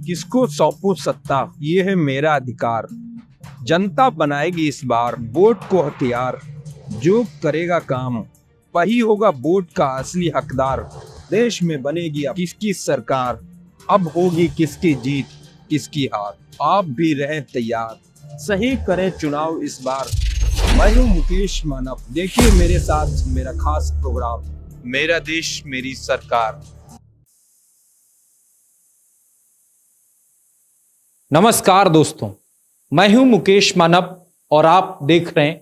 किसको सौंपू सत्ता, ये है मेरा अधिकार। जनता बनाएगी इस बार वोट को हथियार। जो करेगा काम वही होगा वोट का असली हकदार। देश में बनेगी अब किसकी सरकार, अब होगी किसकी जीत किसकी हार। आप भी रहें तैयार, सही करें चुनाव इस बार। मैं हूँ मुकेश मानव, देखिए मेरे साथ मेरा खास प्रोग्राम, मेरा देश मेरी सरकार। नमस्कार दोस्तों, मैं हूं मुकेश मानव और आप देख रहे हैं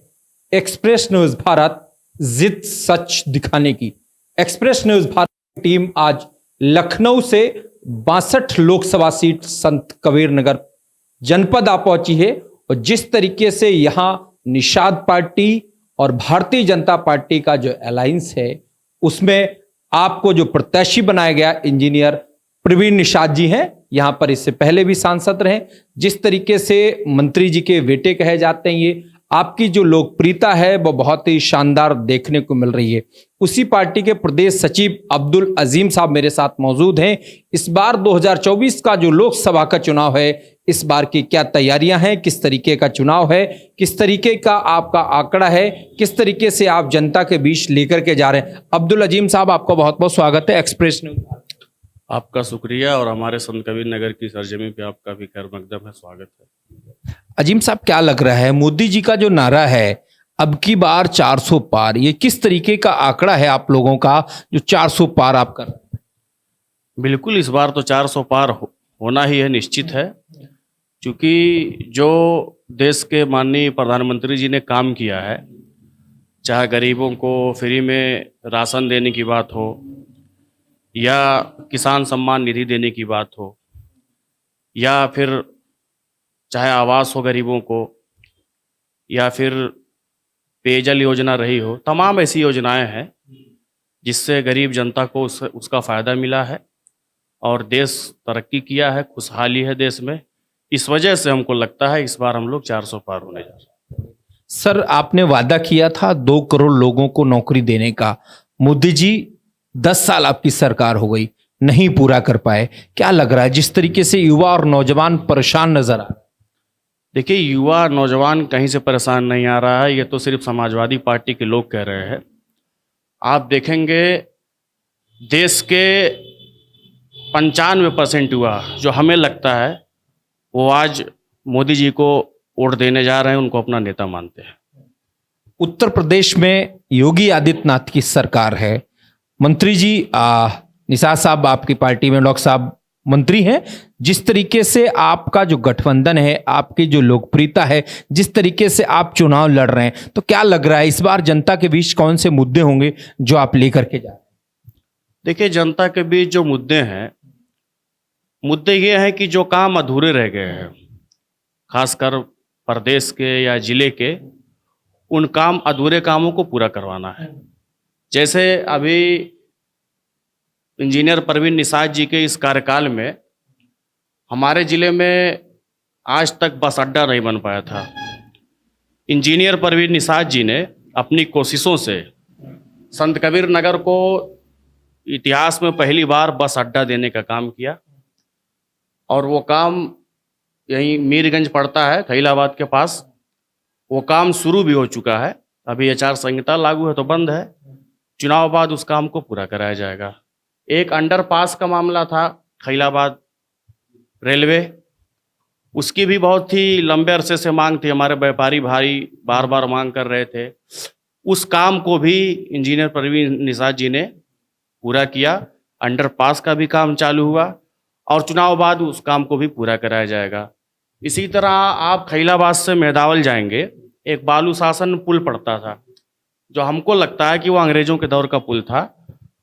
एक्सप्रेस न्यूज भारत, जिद सच दिखाने की। एक्सप्रेस न्यूज भारत की टीम आज लखनऊ से 62 लोकसभा सीट संत कबीर नगर जनपद आ पहुंची है और जिस तरीके से यहां निषाद पार्टी और भारतीय जनता पार्टी का जो अलायंस है उसमें आपको जो प्रत्याशी बनाया गया इंजीनियर प्रवीण निषाद जी हैं, यहां पर इससे पहले भी सांसद रहे। जिस तरीके से मंत्री जी के बेटे कहे जाते हैं, ये आपकी जो लोकप्रियता है वो बहुत ही शानदार देखने को मिल रही है। उसी पार्टी के प्रदेश सचिव अब्दुल अजीम साहब मेरे साथ मौजूद हैं। इस बार 2024 का जो लोकसभा का चुनाव है, इस बार की क्या तैयारियां हैं, किस तरीके का चुनाव है, किस तरीके का आपका आंकड़ा है, किस तरीके से आप जनता के बीच लेकर के जा रहे हैं। अब्दुल अजीम साहब, आपका बहुत बहुत स्वागत है एक्सप्रेस न्यूज। आपका शुक्रिया और हमारे संत कबीर नगर की सरजमी पे आपका भी खैर मकदम है, स्वागत है। अजीम साहब, क्या लग रहा है मोदी जी का जो नारा है अब की बार 400 पार, ये किस तरीके का आंकड़ा है आप लोगों का जो 400 पार आप कर रहे हैं? बिल्कुल, इस बार तो 400 पार होना ही है, निश्चित है। क्योंकि जो देश के माननीय प्रधानमंत्री जी ने काम किया है, चाहे गरीबों को फ्री में राशन देने की बात हो या किसान सम्मान निधि देने की बात हो या फिर चाहे आवास हो गरीबों को या फिर पेयजल योजना रही हो, तमाम ऐसी योजनाएं हैं जिससे गरीब जनता को उसका फ़ायदा मिला है और देश तरक्की किया है, खुशहाली है देश में। इस वजह से हमको लगता है इस बार हम लोग 400 पार होने जा रहे हैं। सर, आपने वादा किया था 2 करोड़ लोगों को नौकरी देने का। मोदी जी 10 साल आपकी सरकार हो गई, नहीं पूरा कर पाए। क्या लग रहा है जिस तरीके से युवा और नौजवान परेशान नजर आ रहे हैं? देखिए, युवा नौजवान कहीं से परेशान नहीं आ रहा है, ये तो सिर्फ समाजवादी पार्टी के लोग कह रहे हैं। आप देखेंगे देश के 95% युवा, जो हमें लगता है वो आज मोदी जी को वोट देने जा रहे हैं, उनको अपना नेता मानते हैं। उत्तर प्रदेश में योगी आदित्यनाथ की सरकार है। मंत्री जी निषाद साहब आपकी पार्टी में डॉक्टर साहब मंत्री हैं। जिस तरीके से आपका जो गठबंधन है, आपकी जो लोकप्रियता है, जिस तरीके से आप चुनाव लड़ रहे हैं, तो क्या लग रहा है इस बार जनता के बीच कौन से मुद्दे होंगे जो आप लेकर के जा रहे हैं? देखिए, जनता के बीच जो मुद्दे हैं, मुद्दे ये हैं कि जो काम अधूरे रह गए हैं, खासकर प्रदेश के या जिले के, उन अधूरे कामों को पूरा करवाना है। जैसे अभी इंजीनियर प्रवीण निषाद जी के इस कार्यकाल में हमारे ज़िले में आज तक बस अड्डा नहीं बन पाया था। इंजीनियर प्रवीण निषाद जी ने अपनी कोशिशों से संत कबीर नगर को इतिहास में पहली बार बस अड्डा देने का काम किया और वो काम यहीं मीरगंज पड़ता है, खैलाबाद के पास। वो काम शुरू भी हो चुका है। अभी आचार संहिता लागू है तो बंद है। चुनाव बाद उस काम को पूरा कराया जाएगा। एक अंडरपास का मामला था खैलाबाद रेलवे, उसकी भी बहुत ही लंबे अरसे से मांग थी, हमारे व्यापारी भाई बार बार मांग कर रहे थे। उस काम को भी इंजीनियर प्रवीण निषाद जी ने पूरा किया। अंडरपास का भी काम चालू हुआ और चुनाव बाद उस काम को भी पूरा कराया जाएगा। इसी तरह आप खैलाबाद से मेदावल जाएंगे, एक बालू शासन पुल पड़ता था, जो हमको लगता है कि वो अंग्रेजों के दौर का पुल था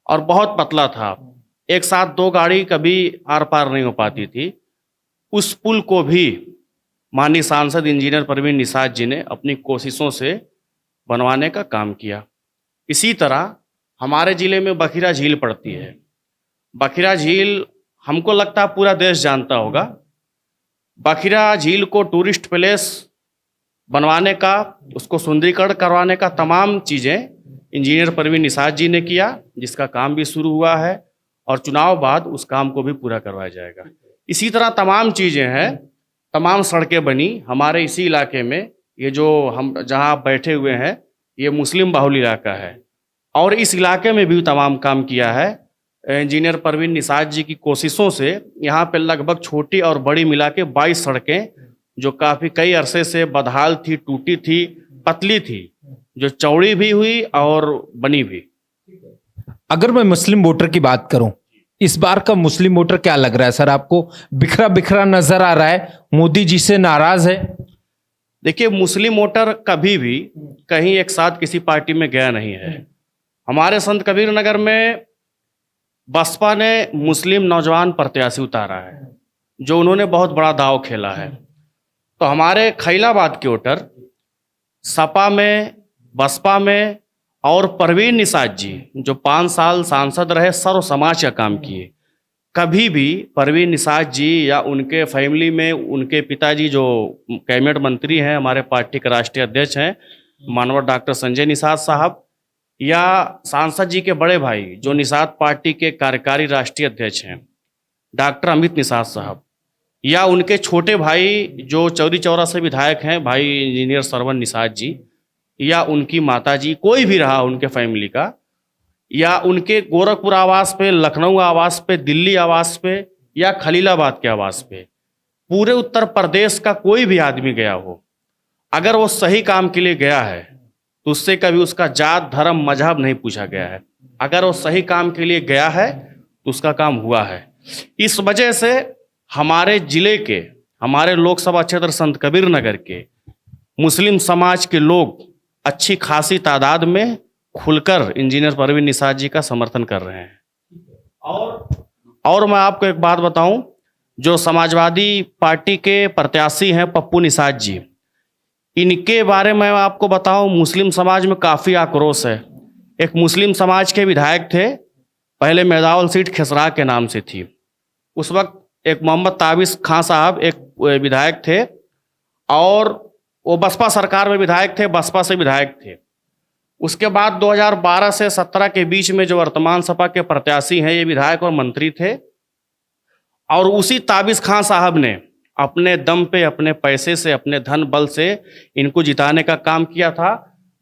और बहुत पतला था। एक साथ 2 गाड़ी कभी आर पार नहीं हो पाती थी। उस पुल को भी माननीय सांसद इंजीनियर प्रवीण निषाद जी ने अपनी कोशिशों से बनवाने का काम किया। इसी तरह हमारे ज़िले में बखिरा झील पड़ती है। बखिरा झील हमको लगता है पूरा देश जानता होगा। बखिरा झील को टूरिस्ट प्लेस बनवाने का, उसको सुंदरीकरण करवाने का तमाम चीज़ें इंजीनियर प्रवीण निषाद जी ने किया, जिसका काम भी शुरू हुआ है और चुनाव बाद उस काम को भी पूरा करवाया जाएगा। इसी तरह तमाम चीज़ें हैं, तमाम सड़कें बनी हमारे इसी इलाके में। ये जो हम जहाँ आप बैठे हुए हैं ये मुस्लिम बाहुल इलाका है और इस इलाके में भी तमाम काम किया है। इंजीनियर परवीन निषाद जी की कोशिशों से यहाँ पे लगभग छोटी और बड़ी मिला के 22 सड़कें जो काफ़ी कई अरसे से बदहाल थी, टूटी थी, पतली थी, जो चौड़ी भी हुई और बनी भी। अगर मैं मुस्लिम वोटर की बात करूं, इस बार का मुस्लिम वोटर क्या लग रहा है सर आपको? बिखरा बिखरा नजर आ रहा है, मोदी जी से नाराज है? देखिए, मुस्लिम वोटर कभी भी कहीं एक साथ किसी पार्टी में गया नहीं है। हमारे संत कबीर नगर में बसपा ने मुस्लिम नौजवान प्रत्याशी उतारा है, जो उन्होंने बहुत बड़ा दांव खेला है। तो हमारे खैलाबाद के वोटर सपा में, बसपा में और परवीन निषाद जी जो 5 साल सांसद रहे, सर्व समाज का काम किए, कभी भी परवीन निषाद जी या उनके फैमिली में उनके पिताजी जो कैबिनेट मंत्री हैं, हमारे पार्टी के राष्ट्रीय अध्यक्ष हैं माननीय डॉक्टर संजय निषाद साहब, या सांसद जी के बड़े भाई जो निषाद पार्टी के कार्यकारी राष्ट्रीय अध्यक्ष हैं डॉक्टर अमित निषाद साहब, या उनके छोटे भाई जो चौरी चौरा से विधायक हैं भाई इंजीनियर सरवन निषाद जी, या उनकी माताजी, कोई भी रहा उनके फैमिली का, या उनके गोरखपुर आवास पे, लखनऊ आवास पे, दिल्ली आवास पे या खलीलाबाद के आवास पे, पूरे उत्तर प्रदेश का कोई भी आदमी गया हो, अगर वो सही काम के लिए गया है तो उससे कभी उसका जात, धर्म, मजहब नहीं पूछा गया है। अगर वो सही काम के लिए गया है तो उसका काम हुआ है। इस वजह से हमारे जिले के, हमारे लोकसभा क्षेत्र संत कबीर नगर के मुस्लिम समाज के लोग अच्छी खासी तादाद में खुलकर इंजीनियर परवीन निषाद जी का समर्थन कर रहे हैं। और मैं आपको एक बात बताऊं, जो समाजवादी पार्टी के प्रत्याशी हैं पप्पू निषाद जी, इनके बारे में आपको बताऊं, मुस्लिम समाज में काफ़ी आक्रोश है। एक मुस्लिम समाज के विधायक थे, पहले मेदावल सीट खिसरा के नाम से थी, उस वक्त एक मोहम्मद ताबिस खां साहब एक विधायक थे और वो बसपा सरकार में विधायक थे, बसपा से विधायक थे। उसके बाद 2012 से 17 के बीच में जो वर्तमान सपा के प्रत्याशी हैं ये विधायक और मंत्री थे, और उसी ताबिस खां साहब ने अपने दम पे, अपने पैसे से, अपने धन बल से इनको जिताने का काम किया था।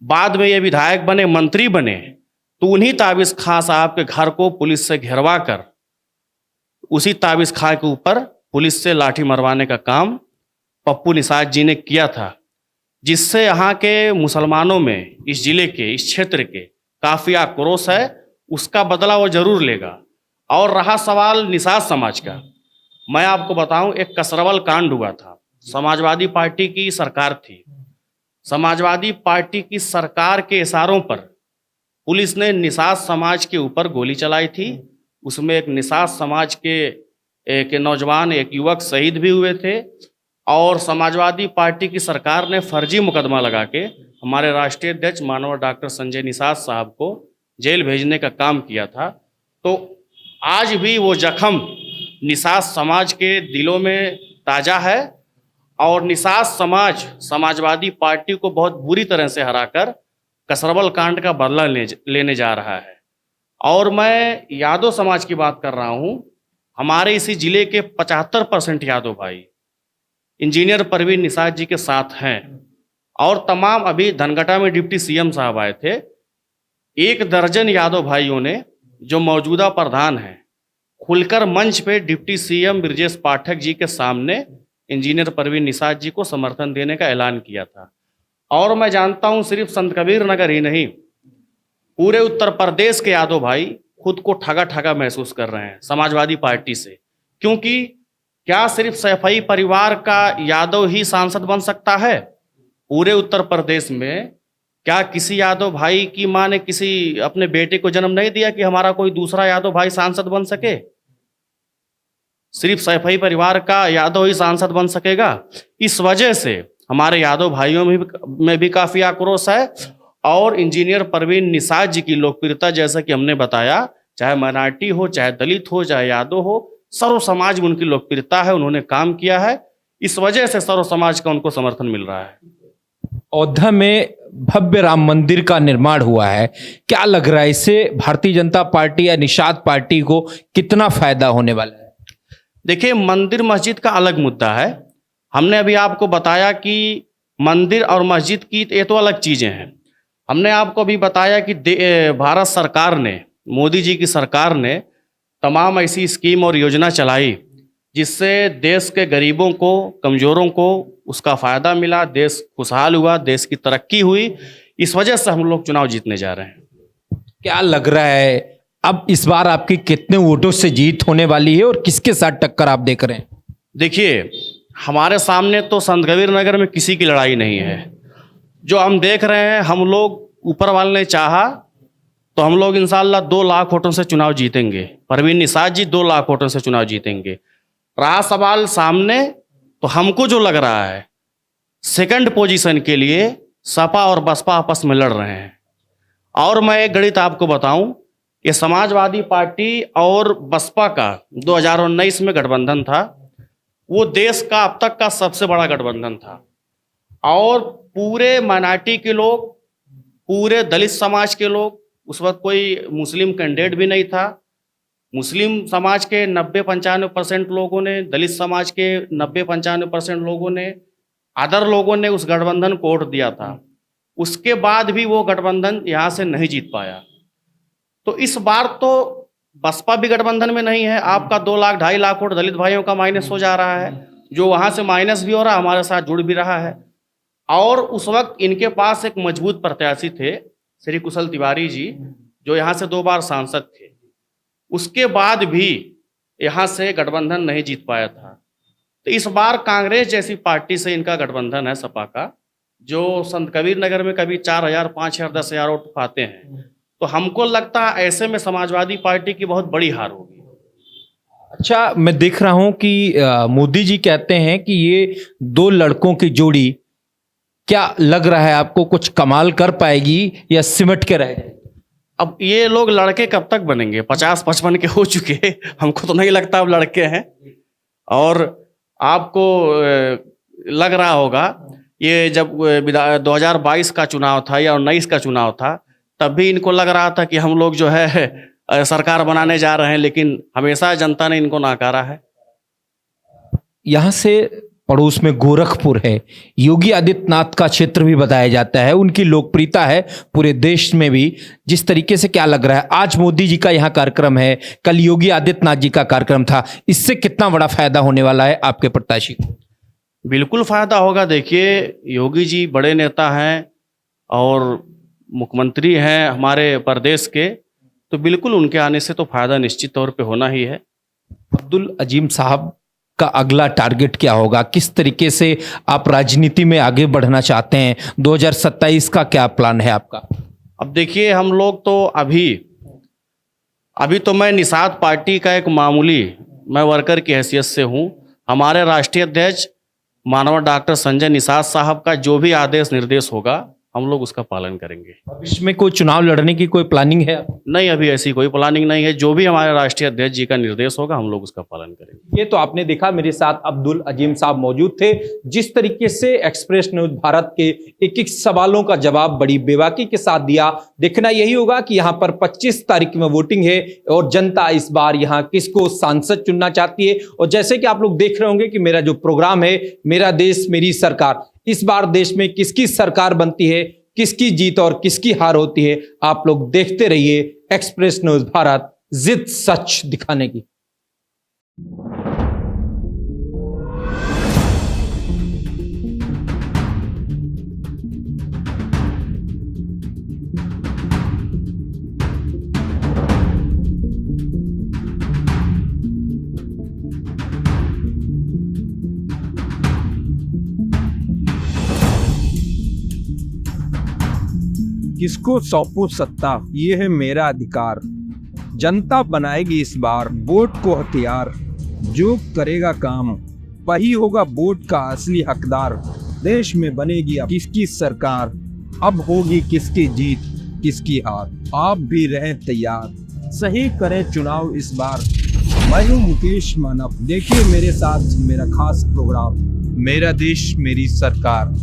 बाद में ये विधायक बने, मंत्री बने, तो उन्हीं ताबिस खां साहब के घर को पुलिस से घेरवा कर उसी ताबिस खां के ऊपर पुलिस से लाठी मरवाने का काम पप्पू निषाद जी ने किया था, जिससे यहाँ के मुसलमानों में, इस जिले के, इस क्षेत्र के काफ़ी आक्रोश है। उसका बदला वो जरूर लेगा। और रहा सवाल निषाद समाज का, मैं आपको बताऊं, एक कसरवल कांड हुआ था। समाजवादी पार्टी की सरकार थी, समाजवादी पार्टी की सरकार के इशारों पर पुलिस ने निषाद समाज के ऊपर गोली चलाई थी। उसमें एक निषाद समाज के नौजवान, एक युवक शहीद भी हुए थे, और समाजवादी पार्टी की सरकार ने फर्जी मुकदमा लगा के हमारे राष्ट्रीय अध्यक्ष माननीय डॉक्टर संजय निषाद साहब को जेल भेजने का काम किया था। तो आज भी वो जख्म निषाद समाज के दिलों में ताज़ा है, और निषाद समाज समाजवादी पार्टी को बहुत बुरी तरह से हराकर कसरवल कांड का बदला लेने जा रहा है। और मैं यादव समाज की बात कर रहा हूँ। हमारे इसी जिले के 75% यादव भाई इंजीनियर परवीन निषाद जी के साथ हैं, और तमाम, अभी धनगटा में डिप्टी सीएम साहब आए थे, 1 दर्जन यादव भाइयों ने, जो मौजूदा प्रधान हैं, खुलकर मंच पे डिप्टी सीएम ब्रजेश पाठक जी के सामने इंजीनियर परवीन निषाद जी को समर्थन देने का ऐलान किया था। और मैं जानता हूं सिर्फ संत कबीर नगर ही नहीं, पूरे उत्तर प्रदेश के यादव भाई खुद को ठगा ठगा महसूस कर रहे हैं समाजवादी पार्टी से, क्योंकि क्या सिर्फ सैफई परिवार का यादव ही सांसद बन सकता है? पूरे उत्तर प्रदेश में क्या किसी यादव भाई की मां ने किसी अपने बेटे को जन्म नहीं दिया कि हमारा कोई दूसरा यादव भाई सांसद बन सके? सिर्फ सैफई परिवार का यादव ही सांसद बन सकेगा? इस वजह से हमारे यादव भाइयों में भी काफी आक्रोश है। और इंजीनियर परवीन निषाद जी की लोकप्रियता, जैसा कि हमने बताया, चाहे माइनॉरिटी हो, चाहे दलित हो, चाहे यादव हो, सर्व समाज में उनकी लोकप्रियता है। उन्होंने काम किया है, इस वजह से सर्व समाज का उनको समर्थन मिल रहा है। अयोध्या में भव्य राम मंदिर का निर्माण हुआ है, क्या लग रहा है इससे भारतीय जनता पार्टी या निषाद पार्टी को कितना फायदा होने वाला है? देखिए, मंदिर मस्जिद का अलग मुद्दा है। हमने अभी आपको बताया कि मंदिर और मस्जिद की ये तो अलग चीज़ें हैं। हमने आपको अभी बताया कि भारत सरकार ने, मोदी जी की सरकार ने तमाम ऐसी स्कीम और योजना चलाई जिससे देश के गरीबों को, कमज़ोरों को उसका फ़ायदा मिला, देश खुशहाल हुआ, देश की तरक्की हुई। इस वजह से हम लोग चुनाव जीतने जा रहे हैं। क्या लग रहा है अब इस बार आपकी कितने वोटों से जीत होने वाली है और किसके साथ टक्कर आप देख रहे हैं? देखिए, हमारे सामने तो संतकबीर नगर में किसी की लड़ाई नहीं है। जो हम देख रहे हैं, हम लोग, ऊपर वाले ने चाहा तो हम लोग इंशाअल्लाह 2 लाख वोटों से चुनाव जीतेंगे। परवीन निषाद जी 2 लाख वोटों से चुनाव जीतेंगे। रहा सवाल सामने, तो हमको जो लग रहा है सेकंड पोजीशन के लिए सपा और बसपा आपस में लड़ रहे हैं। और मैं एक गणित आपको बताऊं कि समाजवादी पार्टी और बसपा का 2019 में गठबंधन था, वो देश का अब तक का सबसे बड़ा गठबंधन था। और पूरे माइनॉरिटी के लोग, पूरे दलित समाज के लोग, उस वक्त कोई मुस्लिम कैंडिडेट भी नहीं था। मुस्लिम समाज के 90-95% लोगों ने, दलित समाज के 90-95% लोगों ने, अदर लोगों ने उस गठबंधन को वोट दिया था। उसके बाद भी वो गठबंधन यहाँ से नहीं जीत पाया। तो इस बार तो बसपा भी गठबंधन में नहीं है। आपका 2 लाख 2.5 लाख वोट दलित भाइयों का माइनस हो जा रहा है, जो वहाँ से माइनस भी हो रहा है, हमारे साथ जुड़ भी रहा है। और उस वक्त इनके पास एक मजबूत प्रत्याशी थे, श्री कुशल तिवारी जी, जो यहाँ से 2 बार सांसद थे। उसके बाद भी यहाँ से गठबंधन नहीं जीत पाया था। तो इस बार कांग्रेस जैसी पार्टी से इनका गठबंधन है, सपा का, जो संतकबीर नगर में कभी 4,000, 5,000, 10,000 वोट पाते हैं। तो हमको लगता है ऐसे में समाजवादी पार्टी की बहुत बड़ी हार होगी। अच्छा, मैं देख रहा हूं कि मोदी जी कहते हैं कि ये 2 लड़कों की जोड़ी, क्या लग रहा है आपको कुछ कमाल कर पाएगी या सिमट के रह जाएगी? अब ये लोग लड़के कब तक बनेंगे? 50-55 के हो चुके, हमको तो नहीं लगता अब लड़के हैं। और आपको लग रहा होगा, ये जब 2022 का चुनाव था या 19 का चुनाव था, तब भी इनको लग रहा था कि हम लोग जो है सरकार बनाने जा रहे हैं, लेकिन हमेशा जनता ने इनको नकारा है। यहाँ से पड़ोस में गोरखपुर है, योगी आदित्यनाथ का क्षेत्र भी बताया जाता है, उनकी लोकप्रियता है पूरे देश में भी। जिस तरीके से क्या लग रहा है, आज मोदी जी का यहाँ कार्यक्रम है, कल योगी आदित्यनाथ जी का कार्यक्रम था, इससे कितना बड़ा फायदा होने वाला है आपके प्रत्याशी को? बिल्कुल फायदा होगा। देखिए, योगी जी बड़े नेता हैं और मुख्यमंत्री हैं हमारे प्रदेश के, तो बिल्कुल उनके आने से तो फायदा निश्चित तौर पे होना ही है। अब्दुल अजीम साहब का अगला टारगेट क्या होगा? किस तरीके से आप राजनीति में आगे बढ़ना चाहते हैं? 2027 का क्या प्लान है आपका? अब देखिए, हम लोग तो अभी तो मैं निषाद पार्टी का एक मामूली, मैं वर्कर की हैसियत से हूँ। हमारे राष्ट्रीय अध्यक्ष माननीय डॉक्टर संजय निषाद साहब का जो भी आदेश निर्देश होगा, हम लोग उसका पालन करेंगे। भविष्य में कोई चुनाव लड़ने की कोई प्लानिंग है? नहीं, अभी ऐसी कोई प्लानिंग नहीं है। जो भी हमारे राष्ट्रीय अध्यक्ष जी का निर्देश होगा, हम लोग उसका पालन करेंगे। ये तो आपने देखा, मेरे साथ अब्दुल अजीम साहब मौजूद थे। जिस तरीके से एक्सप्रेस न्यूज भारत के एक एक सवालों का जवाब बड़ी बेबाकी के साथ दिया। देखना यही होगा कि यहाँ पर 25 तारीख में वोटिंग है और जनता इस बार यहाँ किसको सांसद चुनना चाहती है। और जैसे कि आप लोग देख रहे होंगे कि मेरा जो प्रोग्राम है, मेरा देश मेरी सरकार, इस बार देश में किसकी सरकार बनती है, किसकी जीत और किसकी हार होती है, आप लोग देखते रहिए एक्सप्रेस न्यूज भारत, जिद सच दिखाने की। किसको सौंपूं सत्ता, ये है मेरा अधिकार। जनता बनाएगी इस बार वोट को हथियार। जो करेगा काम वही होगा वोट का असली हकदार। देश में बनेगी अब किसकी सरकार, अब होगी किसकी जीत किसकी हार। आप भी रहें तैयार, सही करें चुनाव इस बार। मैं हूँ मुकेश मानव, देखिए मेरे साथ मेरा खास प्रोग्राम, मेरा देश मेरी सरकार।